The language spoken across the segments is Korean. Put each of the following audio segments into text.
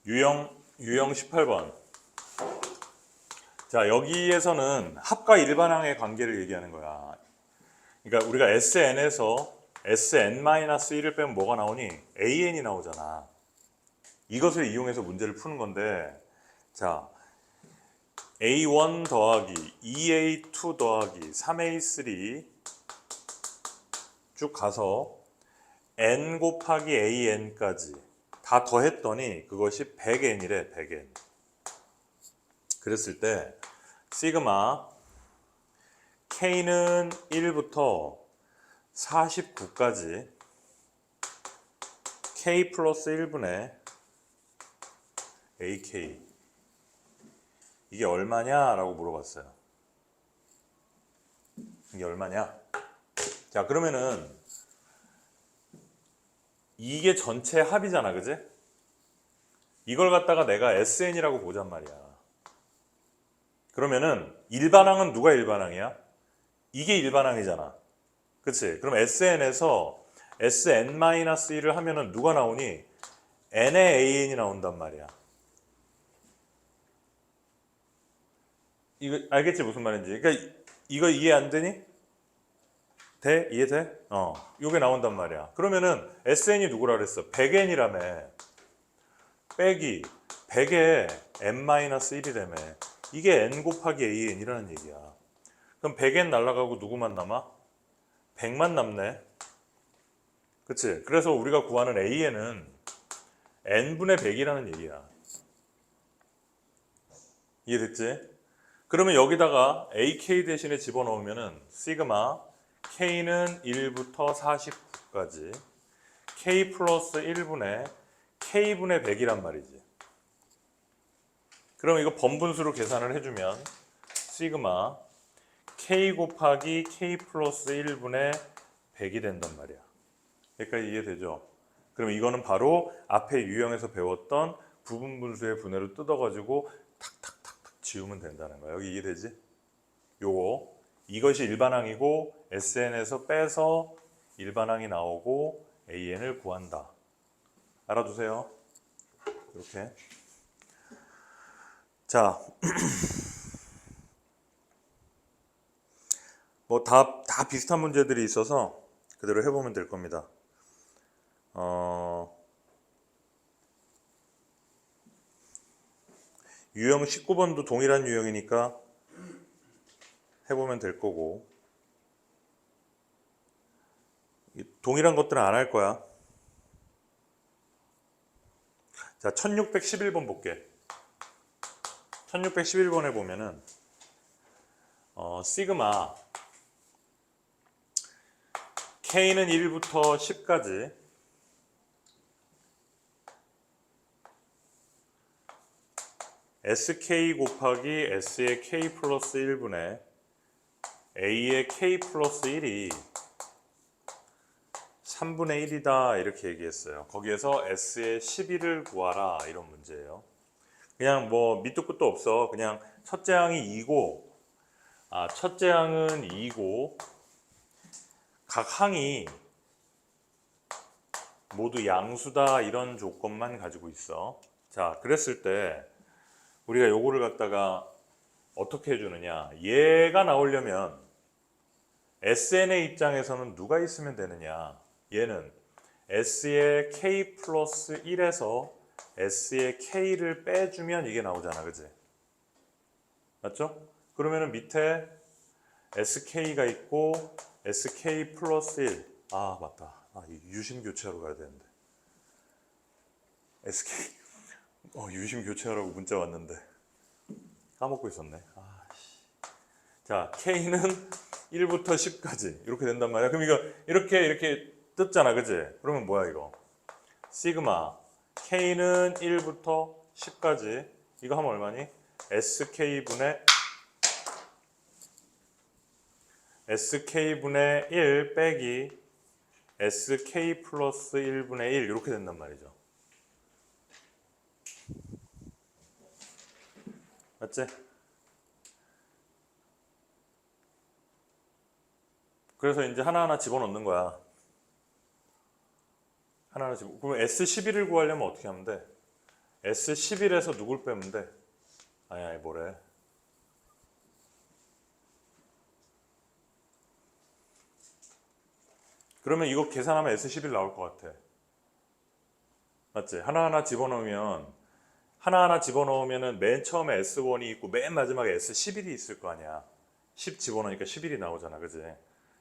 유형 18번. 자, 여기에서는 합과 일반항의 관계를 얘기하는 거야. 그러니까 우리가 SN에서 SN-1을 빼면 뭐가 나오니? AN이 나오잖아. 이것을 이용해서 문제를 푸는 건데, 자, A1 더하기 2A2 더하기 3A3 쭉 가서 N 곱하기 AN까지 다 더했더니 그것이 100N이래, 100N. 그랬을 때 시그마 K는 1부터 49까지 K 플러스 1분의 AK 이게 얼마냐? 라고 물어봤어요. 이게 얼마냐? 자, 그러면은 이게 전체 합이잖아, 그지? 이걸 갖다가 내가 SN이라고 보잔 말이야. 그러면은 일반항은 누가 일반항이야? 이게 일반항이잖아. 그치? 그럼 SN에서 SN-1을 하면은 누가 나오니? N의 AN이 나온단 말이야. 이거 알겠지? 무슨 말인지. 그러니까 이거 이해 안 되니? 돼? 이해돼? 요게 나온단 말이야. 그러면은 SN이 누구라 그랬어? 100N이라며. 빼기 100에 N-1이라며. 이게 N 곱하기 AN이라는 얘기야. 그럼 100N 날라가고 누구만 남아? 100만 남네. 그치? 그래서 우리가 구하는 AN은 N분의 100이라는 얘기야. 이해됐지? 그러면 여기다가 AK 대신에 집어넣으면은 시그마 K는 1부터 49까지 K 플러스 1분의 K분의 100이란 말이지. 그럼 이거 번분수로 계산을 해주면 시그마 K 곱하기 K 플러스 1분의 100이 된단 말이야. 여기까지 이해되죠? 그럼 이거는 바로 앞에 유형에서 배웠던 부분분수의 분해로 뜯어가지고 탁탁탁탁 지우면 된다는 거야. 여기 이해되지? 요거 이것이 일반항이고 SN에서 빼서 일반항이 나오고 AN을 구한다. 알아두세요. 이렇게. 자, 뭐 다 비슷한 문제들이 있어서 그대로 해보면 될 겁니다. 유형 19번도 동일한 유형이니까 해보면 될 거고, 동일한 것들은 안 할 거야. 자, 1611번 볼게. 1611번에 보면은 시그마 K는 1부터 10까지 SK 곱하기 S의 K 플러스 1분의 A의 K 플러스 1이 3분의 1이다 이렇게 얘기했어요. 거기에서 S의 11을 구하라 이런 문제예요. 그냥 뭐 밑도 끝도 없어. 그냥 첫째 항이 2고 첫째 항은 2고 각 항이 모두 양수다 이런 조건만 가지고 있어. 자, 그랬을 때 우리가 요거를 갖다가 어떻게 해주느냐. 얘가 나오려면 SN의 입장에서는 누가 있으면 되느냐. 얘는 S의 K 플러스 1에서 S의 K를 빼주면 이게 나오잖아. 그지? 맞죠? 그러면은 밑에 SK가 있고 SK 플러스 1. 맞다. 유심 교체하러 가야 되는데. SK 유심 교체하라고 문자 왔는데 까먹고 있었네. 자, K는 1부터 10까지 이렇게 된단 말이야. 그럼 이거 이렇게 뜯잖아, 그지? 그러면 뭐야 이거? 시그마 K는 1부터 10까지 이거 하면 얼마니? SK분의 1 빼기 SK 플러스 1분의 1 이렇게 된단 말이죠. 맞지? 그래서 이제 하나하나 집어넣는 거야. 하나하나 그럼 S11을 구하려면 어떻게 하면 돼? S11에서 누굴 빼면 돼? 아니 뭐래. 그러면 이거 계산하면 S11 나올 것 같아. 맞지? 하나하나 집어넣으면은 맨 처음에 S1이 있고 맨 마지막에 S11이 있을 거 아니야. 10 집어넣으니까 11이 나오잖아. 그지?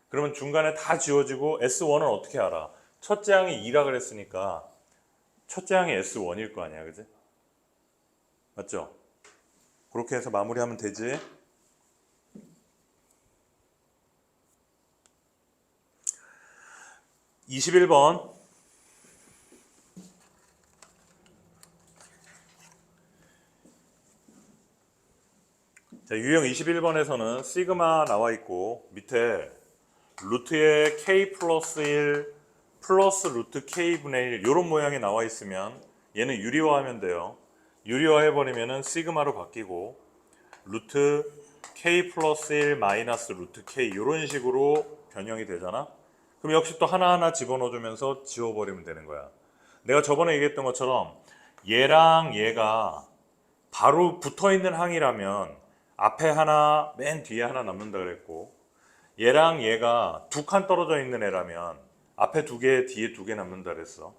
그러면 중간에 다 지워지고 S1은 어떻게 알아? 첫째 항이 2라 그랬으니까 첫째 항이 S1일 거 아니야. 그지? 맞죠? 그렇게 해서 마무리하면 되지. 21번. 자, 유형 21번에서는 시그마 나와 있고 밑에 루트에 k 플러스 1 플러스 루트 k분의 1 이런 모양이 나와 있으면 얘는 유리화하면 돼요. 유리화해버리면 시그마로 바뀌고 루트 k 플러스 1 마이너스 루트 k 이런 식으로 변형이 되잖아. 그럼 역시 또 하나하나 집어넣어주면서 지워버리면 되는 거야. 내가 저번에 얘기했던 것처럼 얘랑 얘가 바로 붙어있는 항이라면 앞에 하나 맨 뒤에 하나 남는다 그랬고 얘랑 얘가 두 칸 떨어져 있는 애라면 앞에 두 개 뒤에 두 개 남는다 그랬어.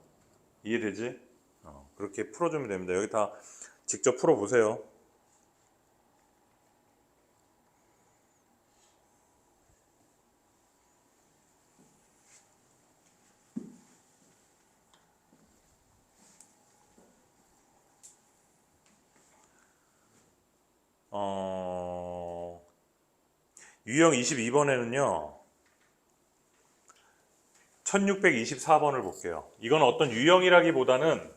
이해되지? 그렇게 풀어주면 됩니다. 여기 다 직접 풀어보세요. 유형 22번에는요 1624번을 볼게요. 이건 어떤 유형이라기보다는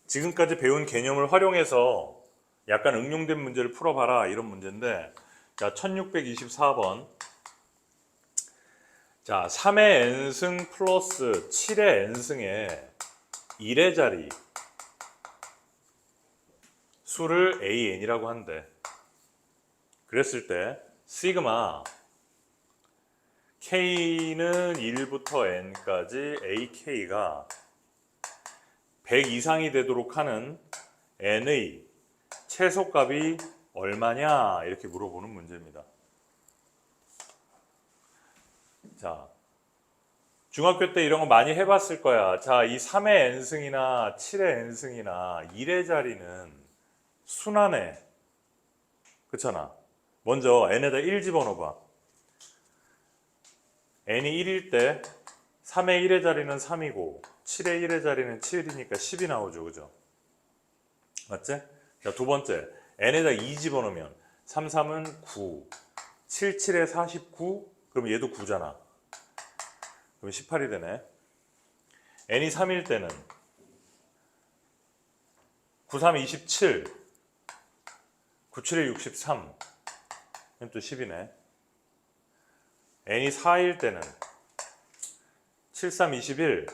지금까지 배운 개념을 활용해서 약간 응용된 문제를 풀어봐라 이런 문제인데, 자 1624번. 자 3의 n승 플러스 7의 n승에 1의 자리 수를 an이라고 한대. 그랬을 때 시그마 k는 1부터 n까지 ak가 100 이상이 되도록 하는 n의 최소값이 얼마냐 이렇게 물어보는 문제입니다. 자, 중학교 때 이런 거 많이 해봤을 거야. 자, 이 3의 n승이나 7의 n승이나 1의 자리는 순환해. 그렇잖아. 먼저 n에다 1 집어넣어봐. n이 1일 때 3의 1의 자리는 3이고 7의 1의 자리는 7이니까 10이 나오죠. 그죠? 맞지? 자, 두 번째. n에다 2 집어넣으면 3, 3은 9, 7, 7에 49, 그럼 얘도 9잖아. 그럼 18이 되네. n이 3일 때는 9, 3, 27, 9, 7에 63, 그럼 또 10이네. n이 4일 때는 7, 3, 21,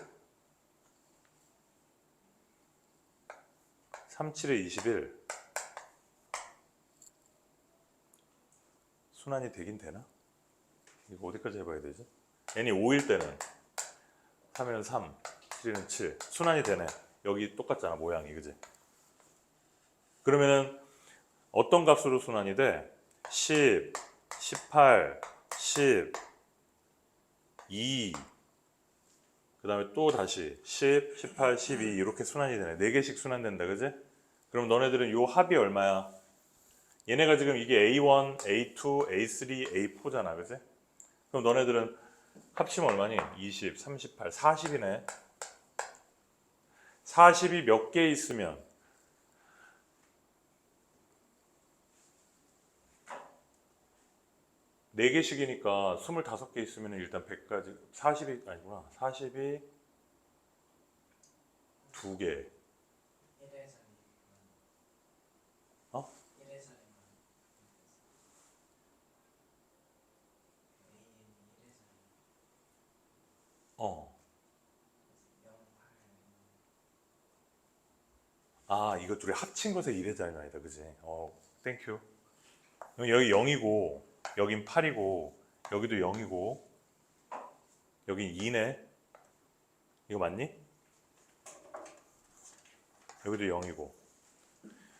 3, 7에 21. 순환이 되긴 되나? 이거 어디까지 해봐야 되지? n이 5일 때는 3에는 3, 7에는 7. 순환이 되네. 여기 똑같잖아, 모양이. 그지? 그러면은 어떤 값으로 순환이 돼? 10, 18, 10, 2, 그 다음에 또 다시 10, 18, 12 이렇게 순환이 되네. 4개씩 순환된다. 그지? 그럼 너네들은 요 합이 얼마야? 얘네가 지금 이게 A1, A2, A3, A4잖아. 그지? 그럼 너네들은 합치면 얼마니? 20, 38, 40이네. 40이 몇 개 있으면 4개씩이니까 25개 있으면 일단 100까지 40이 아니구나. 40이 2개. 어? 어. 아, 이거 둘이 합친 것의 1의 자리는 아니다. 그지? 땡큐. 여기 0이고 여긴 8이고 여기도 0이고 여긴 2네. 이거 맞니? 여기도 0이고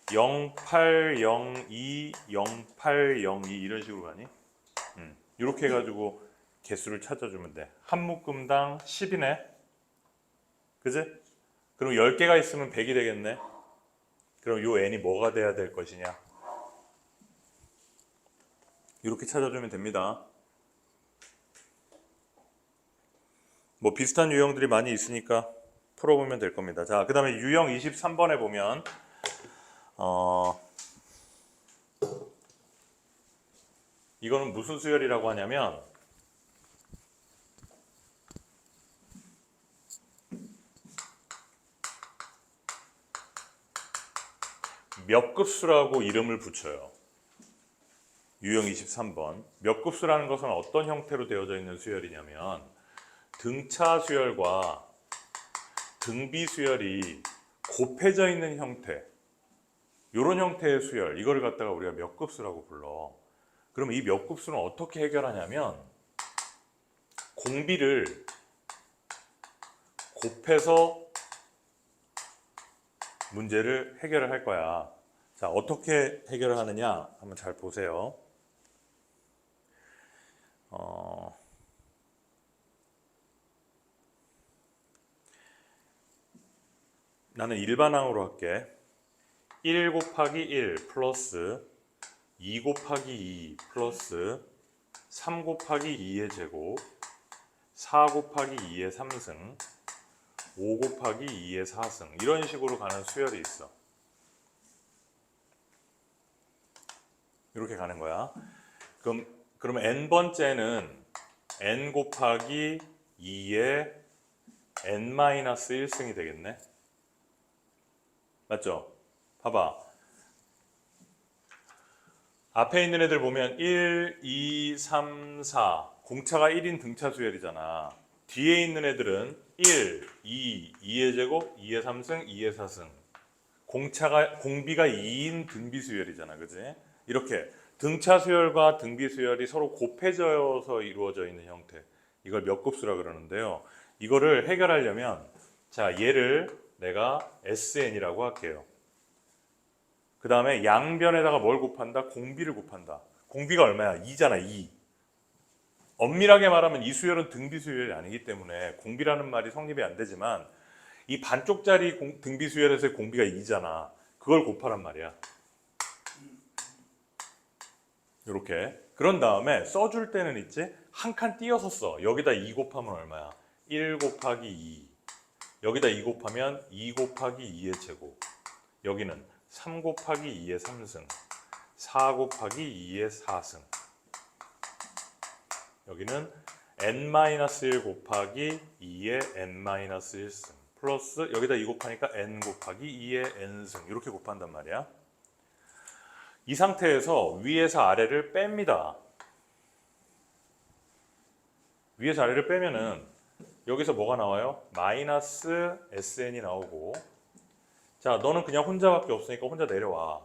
0802, 0802 이런 식으로 가니? 이렇게 해가지고 개수를 찾아주면 돼. 한 묶음당 10이네. 그지? 그럼 10개가 있으면 100이 되겠네. 그럼 요 n이 뭐가 돼야 될 것이냐? 이렇게 찾아주면 됩니다. 뭐 비슷한 유형들이 많이 있으니까 풀어보면 될 겁니다. 자, 그 다음에 유형 23번에 보면 이거는 무슨 수열이라고 하냐면 몇 급수라고 이름을 붙여요. 유형 23번. 몇 급수라는 것은 어떤 형태로 되어져 있는 수열이냐면 등차 수열과 등비 수열이 곱해져 있는 형태, 이런 형태의 수열, 이거를 갖다가 우리가 몇 급수라고 불러. 그러면 이 몇 급수는 어떻게 해결하냐면 공비를 곱해서 문제를 해결을 할 거야. 자, 어떻게 해결을 하느냐 한번 잘 보세요. 나는 일반항으로 할게. 1 곱하기 1 플러스 2 곱하기 2 플러스 3 곱하기 2의 제곱 4 곱하기 2의 3승 5 곱하기 2의 4승 이런 식으로 가는 수열이 있어. 이렇게 가는 거야. 그럼 n번째는 n 곱하기 2의 n-1승이 되겠네. 맞죠? 봐봐. 앞에 있는 애들 보면 1, 2, 3, 4 공차가 1인 등차 수열이잖아. 뒤에 있는 애들은 1, 2, 2의 제곱, 2의 3승, 2의 4승 공비가 2인 등비 수열이잖아. 그지? 이렇게 등차 수열과 등비 수열이 서로 곱해져서 이루어져 있는 형태, 이걸 몇 급수라 그러는데요. 이거를 해결하려면 자, 얘를 내가 SN이라고 할게요. 그 다음에 양변에다가 뭘 곱한다? 공비를 곱한다. 공비가 얼마야? 2잖아. 2. 엄밀하게 말하면 이 수열은 등비 수열이 아니기 때문에 공비라는 말이 성립이 안 되지만 이 반쪽짜리 등비 수열에서의 공비가 2잖아. 그걸 곱하란 말이야. 이렇게. 그런 다음에 써줄 때는 있지? 한 칸 띄어서 써. 여기다 2 곱하면 얼마야? 1 곱하기 2. 여기다 2 곱하면 2 곱하기 2의 제곱. 여기는 3 곱하기 2의 3승. 4 곱하기 2의 4승. 여기는 n-1 곱하기 2의 n-1승. 플러스 여기다 2 곱하니까 n 곱하기 2의 n승. 이렇게 곱한단 말이야. 이 상태에서 위에서 아래를 뺍니다. 위에서 아래를 빼면은 여기서 뭐가 나와요? 마이너스 SN이 나오고, 자, 너는 그냥 혼자밖에 없으니까 혼자 내려와.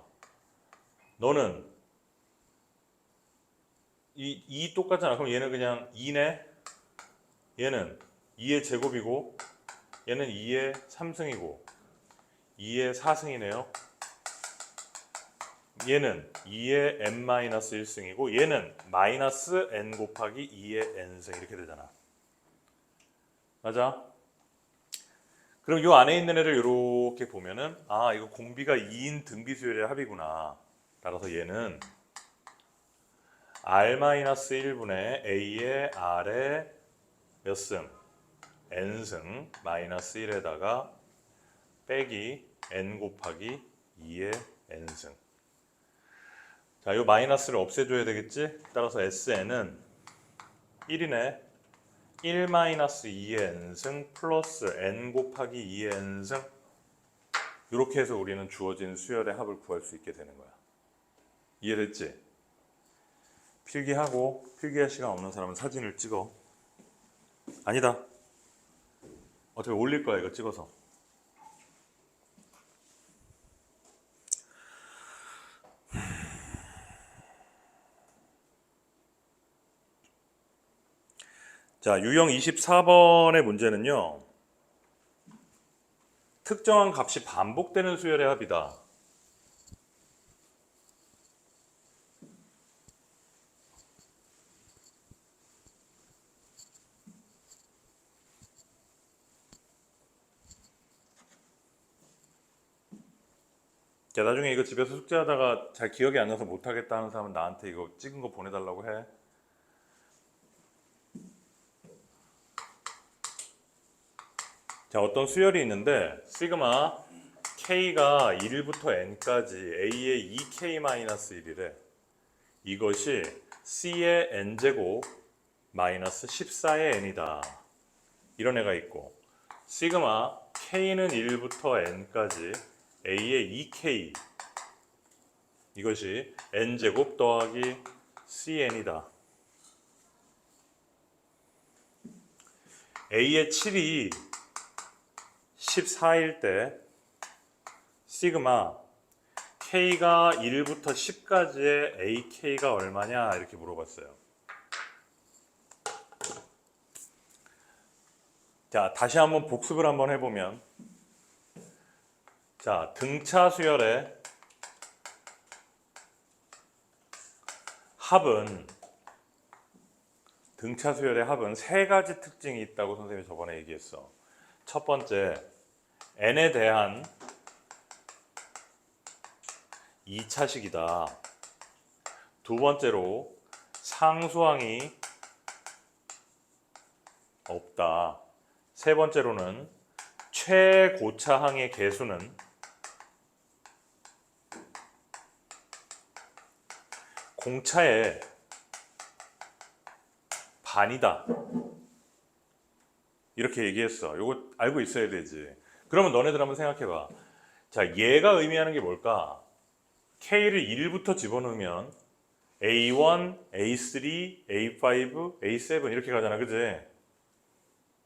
너는 이 똑같잖아. 그럼 얘는 그냥 2네. 얘는 2의 제곱이고 얘는 2의 3승이고 2의 4승이네요. 얘는 2의 n-1승이고 얘는 마이너스 n 곱하기 2의 n승 이렇게 되잖아. 맞아? 그럼 이 안에 있는 애를 이렇게 보면은 아, 이거 공비가 2인 등비 수열의 합이구나. 따라서 얘는 r-1분의 a의 r의 몇 승? n승 마이너스 1에다가 빼기 n 곱하기 2의 n승. 자, 이 마이너스를 없애줘야 되겠지? 따라서 SN은 1이네. 1-2의 n승 플러스 n 곱하기 2의 n승. 이렇게 해서 우리는 주어진 수열의 합을 구할 수 있게 되는 거야. 이해됐지? 필기하고 필기할 시간 없는 사람은 사진을 찍어. 아니다. 어차피 올릴 거야, 이거 찍어서. 자, 유형 24번의 문제는요. 특정한 값이 반복되는 수열의 합이다. 야, 나중에 이거 집에서 숙제하다가 잘 기억이 안 나서 못하겠다 하는 사람은 나한테 이거 찍은 거 보내달라고 해. 자, 어떤 수열이 있는데 시그마 k가 1부터 n까지 a의 2k-1이래. 이것이 c의 n제곱 마이너스 14의 n이다. 이런 애가 있고, 시그마 k는 1부터 n까지 a의 2k, 이것이 n제곱 더하기 cn이다. a의 7이 14일 때 시그마 k가 1부터 10까지의 ak가 얼마냐 이렇게 물어봤어요. 자, 다시 한번 복습을 한번 해보면, 자, 등차 수열의 합은, 등차 수열의 합은 세 가지 특징이 있다고 선생님이 저번에 얘기했어. 첫 번째, n에 대한 2차식이다. 두 번째로, 상수항이 없다. 세 번째로는 최고차항의 개수는 공차의 반이다. 이렇게 얘기했어. 이거 알고 있어야 되지. 그러면 너네들 한번 생각해봐. 자, 얘가 의미하는 게 뭘까? K를 1부터 집어넣으면 A1, A3, A5, A7 이렇게 가잖아. 그지?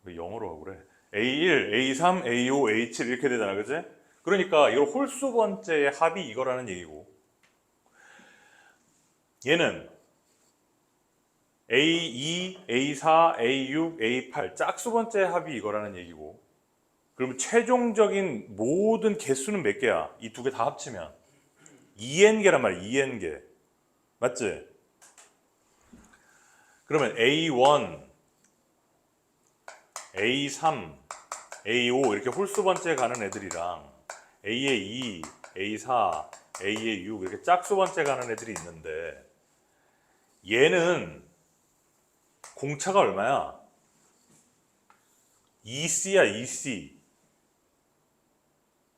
왜 영어로 하고 그래? A1, A3, A5, A7 이렇게 되잖아. 그지? 그러니까 이걸 홀수 번째의 합이 이거라는 얘기고, 얘는 A2, A4, A6, A8 짝수 번째의 합이 이거라는 얘기고, 그러면 최종적인 모든 개수는 몇 개야? 이 두 개 다 합치면 2n개란 말이야. 2n개. 맞지? 그러면 A1, A3, A5 이렇게 홀수 번째 가는 애들이랑 A의 2, A4, A의 6 이렇게 짝수 번째 가는 애들이 있는데, 얘는 공차가 얼마야? 2c야, 2c.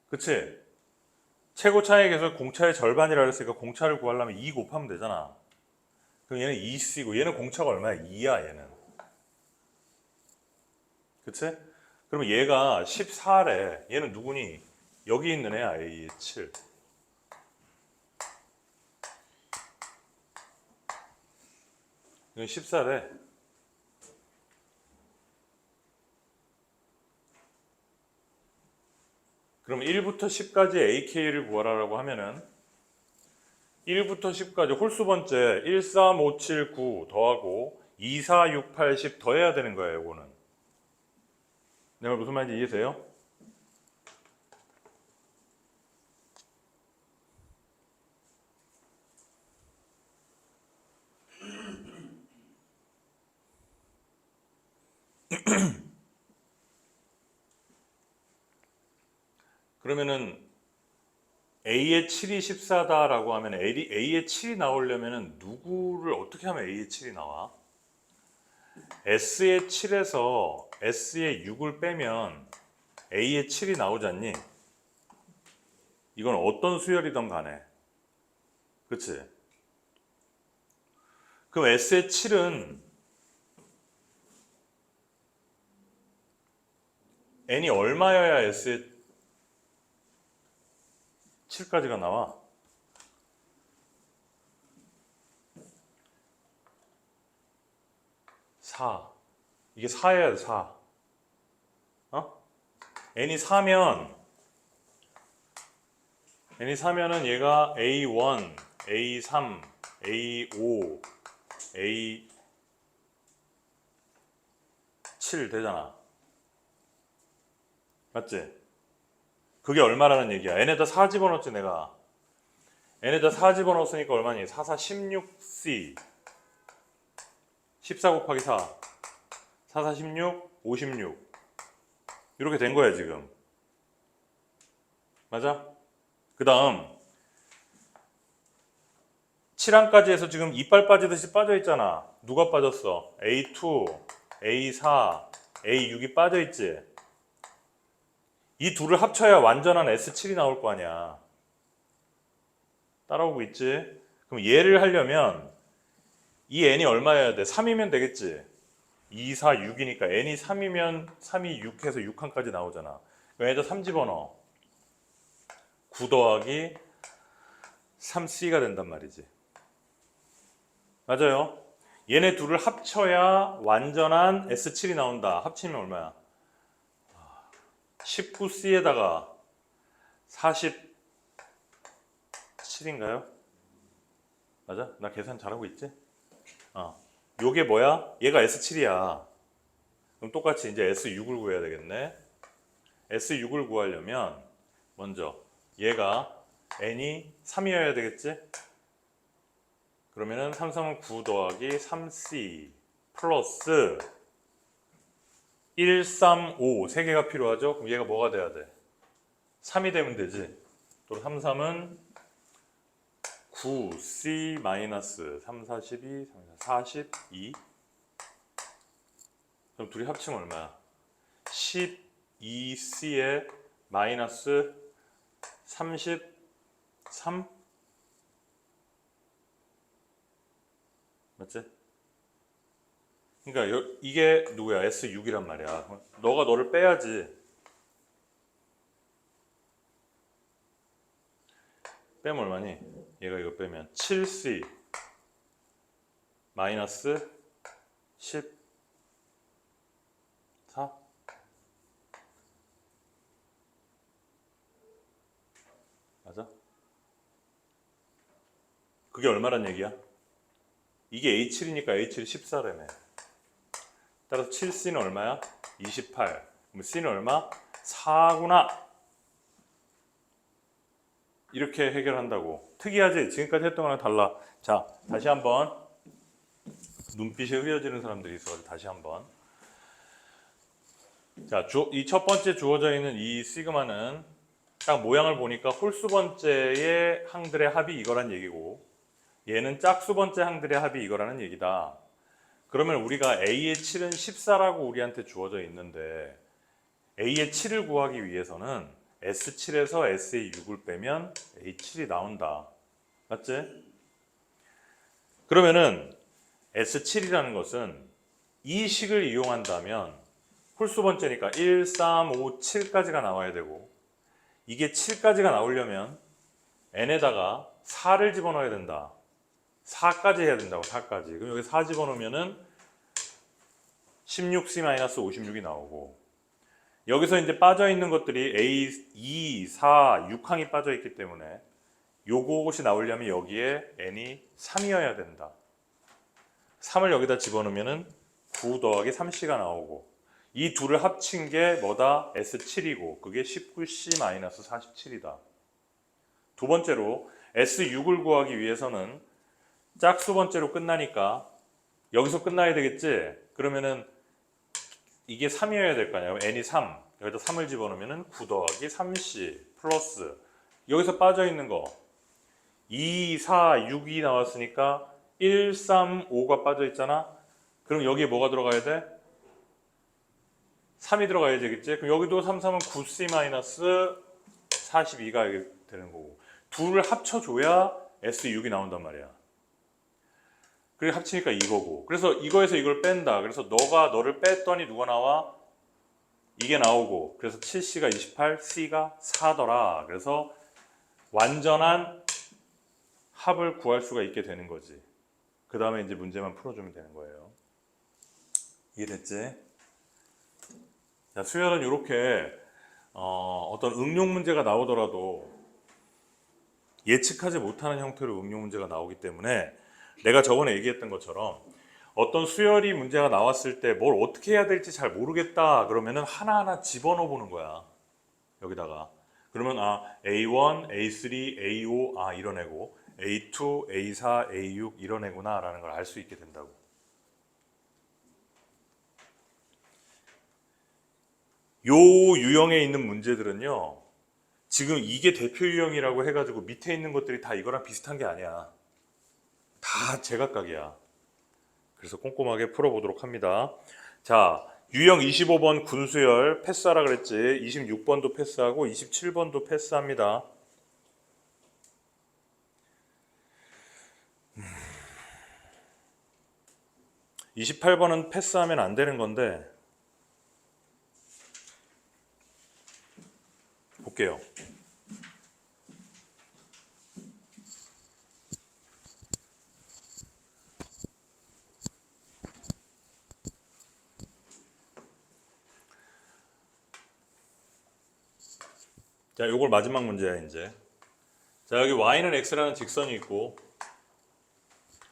그치? 최고차의 개수 공차의 절반이라 그랬으니까 공차를 구하려면 2 곱하면 되잖아. 그럼 얘는 2c고 얘는 공차가 얼마야? 2야, 얘는. 그치? 그러면 얘가 14래. 얘는 누구니? 여기 있는 애야, A의 7. 이건 14래. 그럼 1부터 10까지 AK를 구하라고 하면은 1부터 10까지 홀수 번째 1, 3, 5, 7, 9 더하고 2, 4, 6, 8, 10 더해야 되는 거예요, 이거는. 내가 무슨 말인지 이해돼요? 그러면은 A의 7이 14다라고 하면 A의 7이 나오려면 누구를 어떻게 하면 A의 7이 나와? S의 7에서 S의 6을 빼면 A의 7이 나오지 않니? 이건 어떤 수열이든 간에. 그치? 그럼 S의 7은 N이 얼마여야 S의 7까지가 나와? 4. 이게 4여야 돼, 4. 어? N이 4면 얘가 A1, A3, A5, A7 되잖아. 맞지? 그게 얼마라는 얘기야. n에다 4 집어넣었지 내가. n에다 4 집어넣었으니까 얼마니? 4, 4, 16c 14 곱하기 4 4, 4, 16, 56 이렇게 된 거야 지금. 맞아? 그 다음 7항까지 해서 지금 이빨 빠지듯이 빠져 있잖아. 누가 빠졌어? A2, A4, A6이 빠져 있지. 이 둘을 합쳐야 완전한 S7이 나올 거 아니야. 따라오고 있지? 그럼 얘를 하려면 이 n이 얼마여야 돼? 3이면 되겠지? 2, 4, 6이니까 n이 3이면 3이 6 해서 6항까지 나오잖아. 그럼 얘도 3 집어넣어. 9 더하기 3c가 된단 말이지. 맞아요. 얘네 둘을 합쳐야 완전한 S7이 나온다. 합치면 얼마야? 19c에다가 47인가요? 맞아? 나 계산 잘하고 있지? 요게 뭐야? 얘가 S7이야. 그럼 똑같이 이제 S6을 구해야 되겠네. S6을 구하려면 먼저 얘가 n이 3이어야 되겠지? 그러면은 3, 3은 9 더하기 3c 플러스 1, 3, 5 세 개가 필요하죠? 그럼 얘가 뭐가 돼야 돼? 3이 되면 되지. 또 3, 3은 9c 마이너스 3, 42, 42 그럼 둘이 합치면 얼마야? 12c에 마이너스 33 맞지? 그러니까 이게 누구야? S6이란 말이야. 너가 너를 빼야지. 빼면 얼마니? 얘가 이거 빼면 7c 마이너스 14 맞아? 그게 얼마란 얘기야? 이게 A7이니까 A7이 14라며. 따라서 7C는 얼마야? 28. 그럼 C는 얼마? 4구나. 이렇게 해결한다고. 특이하지? 지금까지 했던 거랑 달라. 자, 다시 한번. 눈빛이 흐려지는 사람들이 있어. 다시 한번. 자, 이 첫 번째 주어져 있는 이 시그마는 딱 모양을 보니까 홀수 번째의 항들의 합이 이거란 얘기고, 얘는 짝수 번째 항들의 합이 이거라는 얘기다. 그러면 우리가 A의 7은 14라고 우리한테 주어져 있는데 A의 7을 구하기 위해서는 S7에서 S의 6을 빼면 A7이 나온다. 맞지? 그러면은 S7이라는 것은 이 식을 이용한다면 홀수 번째니까 1, 3, 5, 7까지가 나와야 되고 이게 7까지가 나오려면 n에다가 4를 집어넣어야 된다. 4까지 해야 된다고. 4까지. 그럼 여기 4 집어넣으면은 16C-56이 나오고 여기서 이제 빠져있는 것들이 A, 2, 4, 6항이 빠져있기 때문에 요것이 나오려면 여기에 n이 3이어야 된다. 3을 여기다 집어넣으면은 9 더하기 3C가 나오고 이 둘을 합친 게 뭐다? S7이고 그게 19C-47이다. 두 번째로 S6을 구하기 위해서는 짝수 번째로 끝나니까 여기서 끝나야 되겠지? 그러면은 이게 3이어야 될 거 아니야. n이 3. 여기다 3을 집어넣으면 9 더하기 3c 플러스 여기서 빠져있는 거 2, 4, 6이 나왔으니까 1, 3, 5가 빠져있잖아. 그럼 여기에 뭐가 들어가야 돼? 3이 들어가야 되겠지? 그럼 여기도 3, 3은 9c-42가 되는 거고 둘을 합쳐줘야 S6이 나온단 말이야. 그래 합치니까 이거고. 그래서 이거에서 이걸 뺀다. 그래서 너가 너를 뺐더니 누가 나와? 이게 나오고. 그래서 7C가 28, C가 4더라. 그래서 완전한 합을 구할 수가 있게 되는 거지. 그 다음에 이제 문제만 풀어주면 되는 거예요. 이해됐지? 자, 수열은 이렇게 어떤 응용 문제가 나오더라도 예측하지 못하는 형태로 응용 문제가 나오기 때문에 내가 저번에 얘기했던 것처럼 어떤 수열이 문제가 나왔을 때 뭘 어떻게 해야 될지 잘 모르겠다 그러면은 하나하나 집어넣어 보는 거야. 여기다가. 그러면 A1, A3, A5 이런 애고 A2, A4, A6 이런 애구나 라는 걸 알 수 있게 된다고. 요 유형에 있는 문제들은요. 지금 이게 대표 유형이라고 해가지고 밑에 있는 것들이 다 이거랑 비슷한 게 아니야. 다 제각각이야. 그래서 꼼꼼하게 풀어보도록 합니다. 자, 유형 25번 군수열 패스하라 그랬지. 26번도 패스하고 27번도 패스합니다. 28번은 패스하면 안 되는 건데 볼게요. 자, 요걸 마지막 문제야 이제. 자, 여기 y는 x라는 직선이 있고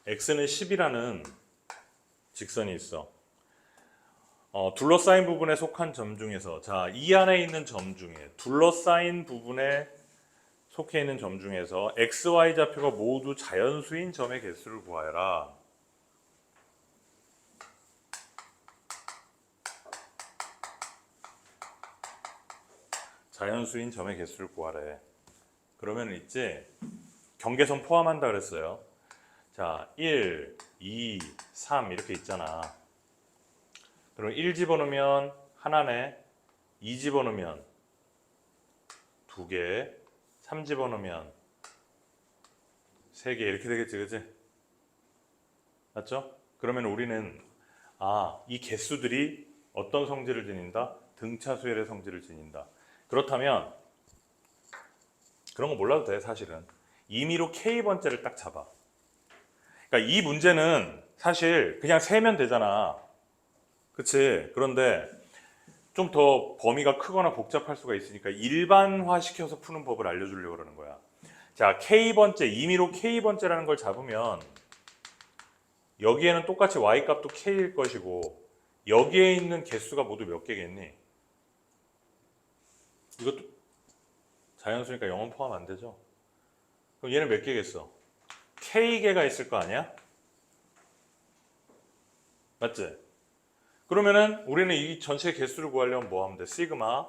x는 10이라는 직선이 있어. 둘러싸인 부분에 속한 점 중에서 자, 이 안에 있는 점 중에 둘러싸인 부분에 속해 있는 점 중에서 x, y 좌표가 모두 자연수인 점의 개수를 구하여라. 자연수인 점의 개수를 구하래. 그러면 있지 경계선 포함한다 그랬어요. 자, 1, 2, 3 이렇게 있잖아. 그럼 1 집어넣으면 하나네, 2 집어넣으면 2개, 3 집어넣으면 3개 이렇게 되겠지, 그치? 맞죠? 그러면 우리는 이 개수들이 어떤 성질을 지닌다? 등차수열의 성질을 지닌다. 그렇다면 그런 거 몰라도 돼, 사실은. 임의로 K번째를 딱 잡아. 그러니까 이 문제는 사실 그냥 세면 되잖아. 그치? 그런데 좀 더 범위가 크거나 복잡할 수가 있으니까 일반화시켜서 푸는 법을 알려주려고 그러는 거야. 자, K번째, 임의로 K번째라는 걸 잡으면 여기에는 똑같이 Y값도 K일 것이고 여기에 있는 개수가 모두 몇 개겠니? 이것도 자연수니까 0은 포함 안 되죠? 그럼 얘는 몇 개겠어? K개가 있을 거 아니야? 맞지? 그러면은 우리는 이 전체 개수를 구하려면 뭐 하면 돼? 시그마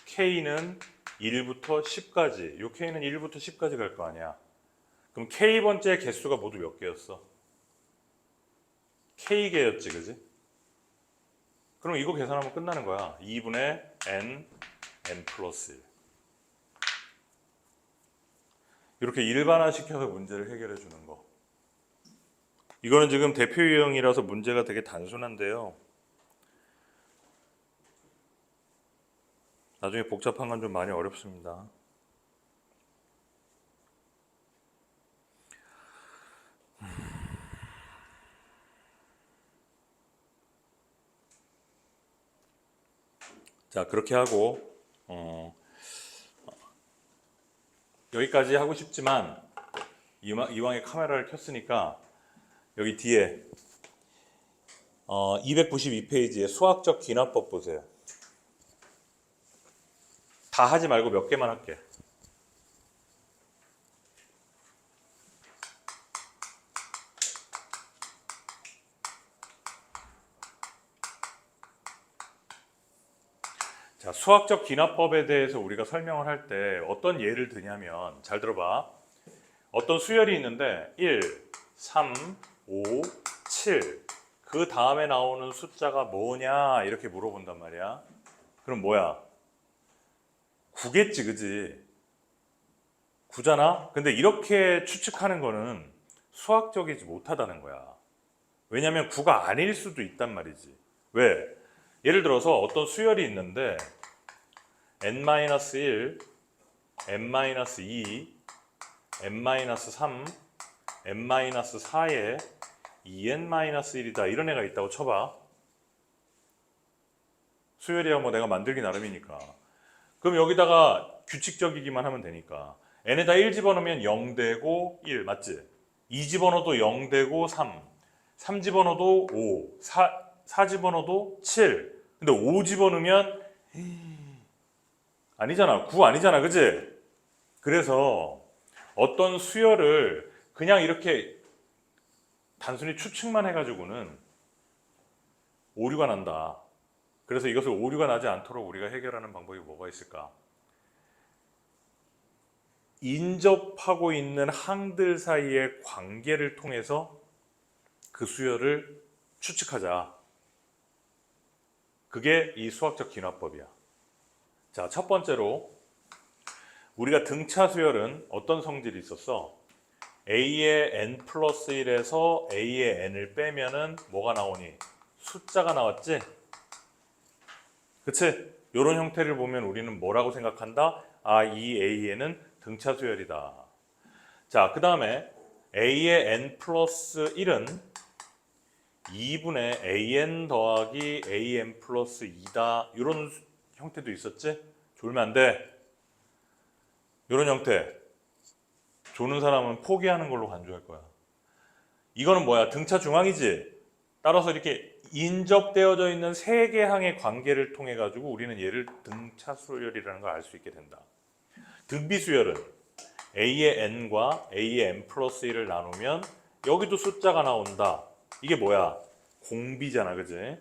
K는 1부터 10까지. 요 K는 1부터 10까지 갈 거 아니야. 그럼 K번째 개수가 모두 몇 개였어? K개였지, 그지? 그럼 이거 계산하면 끝나는 거야. 2분의 N, N 플러스 1. 이렇게 일반화시켜서 문제를 해결해 주는 거. 이거는 지금 대표 유형이라서 문제가 되게 단순한데요. 나중에 복잡한 건 좀 많이 어렵습니다. 자, 그렇게 하고 여기까지 하고 싶지만 이왕에 카메라를 켰으니까 여기 뒤에 292페이지에 수학적 기납법 보세요. 다 하지 말고 몇 개만 할게. 자, 수학적 기납법에 대해서 우리가 설명을 할 때 어떤 예를 드냐면 잘 들어봐. 어떤 수열이 있는데 1, 3, 5, 7 그 다음에 나오는 숫자가 뭐냐 이렇게 물어본단 말이야. 그럼 뭐야? 9겠지, 그지? 9잖아? 근데 이렇게 추측하는 거는 수학적이지 못하다는 거야. 왜냐면 9가 아닐 수도 있단 말이지. 왜? 예를 들어서 어떤 수열이 있는데 n-1, n-2, n-3, n-4에 2n-1이다 이런 애가 있다고 쳐봐. 수열이야 뭐 내가 만들기 나름이니까. 그럼 여기다가 규칙적이기만 하면 되니까 n에다 1 집어넣으면 0 되고 1 맞지? 2 집어넣어도 0 되고 3 집어넣어도 5 4 집어넣어도 7 근데 5 집어넣으면 아니잖아. 9 아니잖아. 그치? 그래서 어떤 수열을 그냥 이렇게 단순히 추측만 해가지고는 오류가 난다. 그래서 이것을 오류가 나지 않도록 우리가 해결하는 방법이 뭐가 있을까? 인접하고 있는 항들 사이의 관계를 통해서 그 수열을 추측하자. 그게 이 수학적 기납법이야. 자, 첫 번째로 우리가 등차 수열은 어떤 성질이 있었어? a의 n 플러스 1에서 a의 n을 빼면은 뭐가 나오니? 숫자가 나왔지? 그치? 이런 형태를 보면 우리는 뭐라고 생각한다? 아, 이 a에는 등차 수열이다. 자, 그 다음에 a의 n 플러스 1은 2분의 an 더하기 an 플러스 2다. 이런 형태도 있었지? 졸면 안 돼. 이런 형태. 조는 사람은 포기하는 걸로 간주할 거야. 이거는 뭐야? 등차 중앙이지? 따라서 이렇게 인접되어져 있는 세 개 항의 관계를 통해 가지고 우리는 얘를 등차 수열이라는 걸 알 수 있게 된다. 등비 수열은 a의 n과 a의 n 플러스 1을 나누면 여기도 숫자가 나온다. 이게 뭐야? 공비잖아, 그지?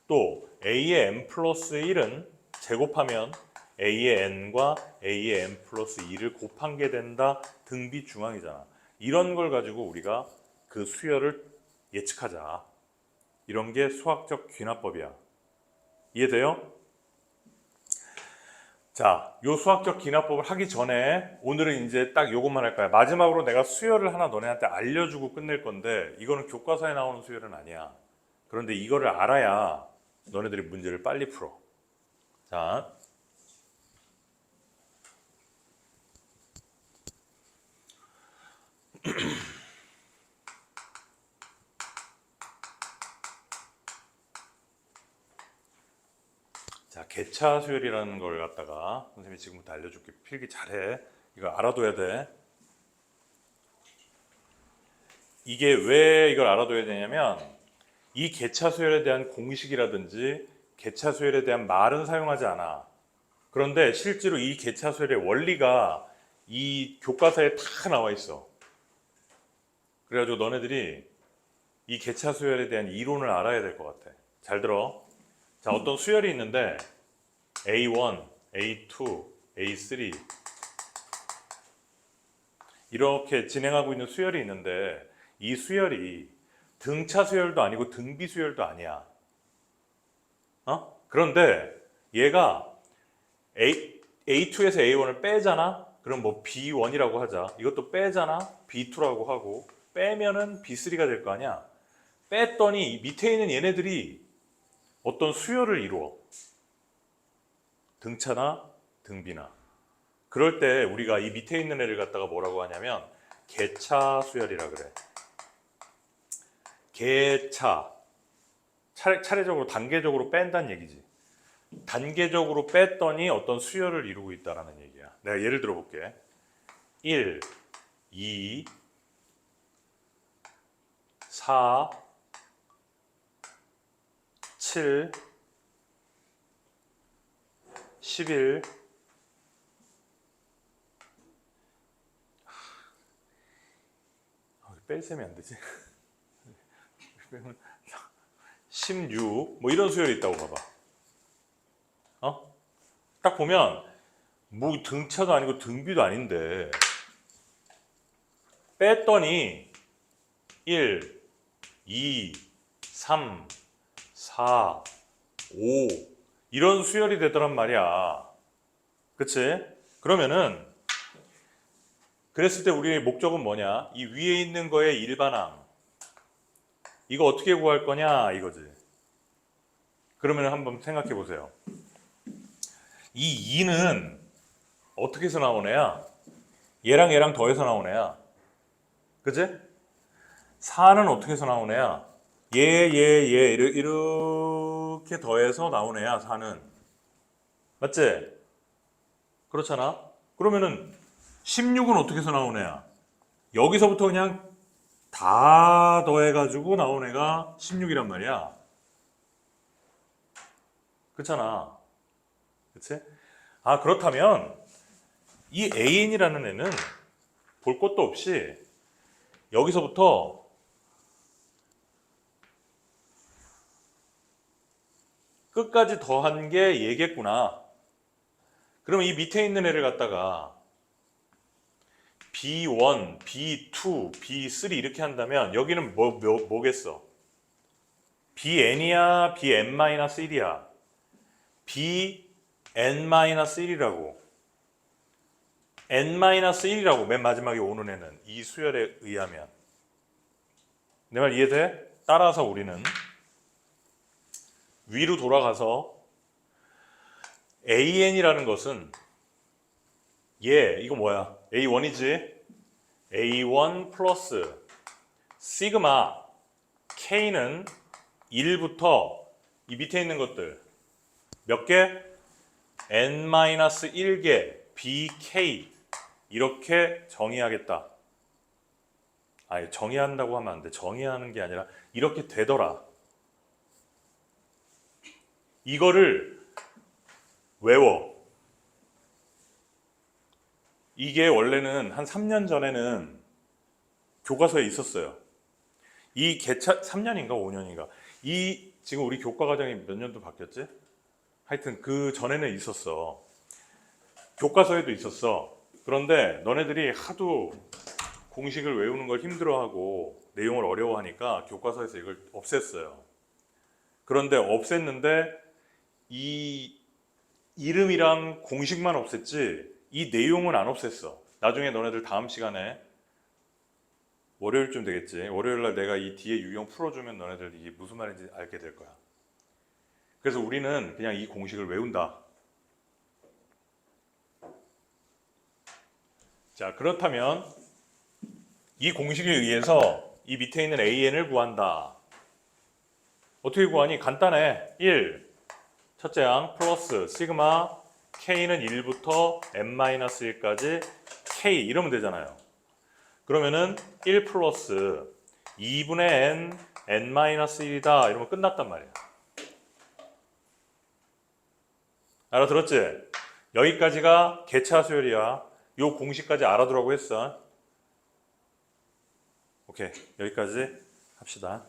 또 a의 n 플러스 1은 제곱하면 a의 n과 a의 n 플러스 2를 곱한 게 된다. 등비 중앙이잖아. 이런 걸 가지고 우리가 그 수열을 예측하자. 이런 게 수학적 귀납법이야. 이해돼요? 자, 요 수학적 귀납법을 하기 전에 오늘은 이제 딱 요것만 할 거야. 마지막으로 내가 수열을 하나 너네한테 알려주고 끝낼 건데 이거는 교과서에 나오는 수열은 아니야. 그런데 이거를 알아야 너네들이 문제를 빨리 풀어. 자, 자, 개차 수열이라는 걸 갖다가 선생님이 지금부터 알려줄게. 필기 잘해. 이거 알아둬야 돼. 이게 왜 이걸 알아둬야 되냐면 이 개차 수열에 대한 공식이라든지 개차 수열에 대한 말은 사용하지 않아. 그런데 실제로 이 개차 수열의 원리가 이 교과서에 다 나와 있어. 그래가지고 너네들이 이 개차 수열에 대한 이론을 알아야 될 것 같아. 잘 들어. 자, 어떤 수열이 있는데 A1, A2, A3 이렇게 진행하고 있는 수열이 있는데 이 수열이 등차 수열도 아니고 등비 수열도 아니야. 그런데 얘가 A2에서 A1을 빼잖아? 그럼 뭐 B1이라고 하자. 이것도 빼잖아? B2라고 하고 빼면은 B3가 될 거 아니야? 뺐더니 밑에 있는 얘네들이 어떤 수열을 이루어. 등차나 등비나. 그럴 때 우리가 이 밑에 있는 애를 갖다가 뭐라고 하냐면 개차 수열이라 그래. 개차. 차례적으로 단계적으로 뺀다는 얘기지. 단계적으로 뺐더니 어떤 수열을 이루고 있다는 얘기야. 내가 예를 들어 볼게. 1, 2, 4, 7, 11, 뺄셈이 안 되지. 16, 뭐 이런 수열이 있다고 봐봐. 딱 보면 뭐 등차도 아니고 등비도 아닌데 뺐더니 1, 2, 3, 4, 5 이런 수열이 되더란 말이야. 그치? 그러면은 그랬을 때 우리의 목적은 뭐냐? 이 위에 있는 거의 일반항 이거 어떻게 구할 거냐 이거지. 그러면 한번 생각해 보세요. 이 2는 어떻게 해서 나온 애야? 얘랑 얘랑 더해서 나온 애야. 그치? 4는 어떻게 해서 나온 애야? 얘 이렇게 더해서 나온 애야 4는. 맞지? 그렇잖아? 그러면은 16은 어떻게 해서 나온 애야? 여기서부터 그냥 다 더해가지고 나온 애가 16이란 말이야. 그렇잖아. 그치? 아, 그렇다면 이 AN이라는 애는 볼 것도 없이 여기서부터 끝까지 더한 게 얘겠구나. 그러면 이 밑에 있는 애를 갖다가 B1, B2, B3 이렇게 한다면 여기는 뭐겠어? BN이야, BN-1이야? BN-1이라고. N-1이라고 맨 마지막에 오는 애는 이 수열에 의하면. 내 말 이해돼? 따라서 우리는 위로 돌아가서 AN이라는 것은 이거 뭐야? A1이지? A1 플러스 시그마 K는 1부터 이 밑에 있는 것들 몇 개? N-1개 BK 이렇게 정의하겠다. 아니, 정의한다고 하면 안 돼. 정의하는 게 아니라 이렇게 되더라. 이거를 외워. 이게 원래는 한 3년 전에는 교과서에 있었어요. 이 개차 3년인가 5년인가. 이 지금 우리 교과 과정이 몇 년도 바뀌었지? 하여튼 그 전에는 있었어. 교과서에도 있었어. 그런데 너네들이 하도 공식을 외우는 걸 힘들어하고 내용을 어려워하니까 교과서에서 이걸 없앴어요. 그런데 없앴는데 이 이름이랑 공식만 없앴지 이 내용은 안 없앴어. 나중에 너네들 다음 시간에 월요일쯤 되겠지. 월요일날 내가 이 뒤에 유형 풀어주면 너네들 이게 무슨 말인지 알게 될 거야. 그래서 우리는 그냥 이 공식을 외운다. 자, 그렇다면 이 공식에 의해서 이 밑에 있는 AN을 구한다. 어떻게 구하니? 간단해. 1. 첫째 항 플러스 시그마 K는 1부터 N-1까지 K 이러면 되잖아요. 그러면은 1 플러스 2분의 N, N-1이다 이러면 끝났단 말이야. 알아들었지? 여기까지가 개차 수열이야. 요 공식까지 알아두라고 했어. 오케이, 여기까지 합시다.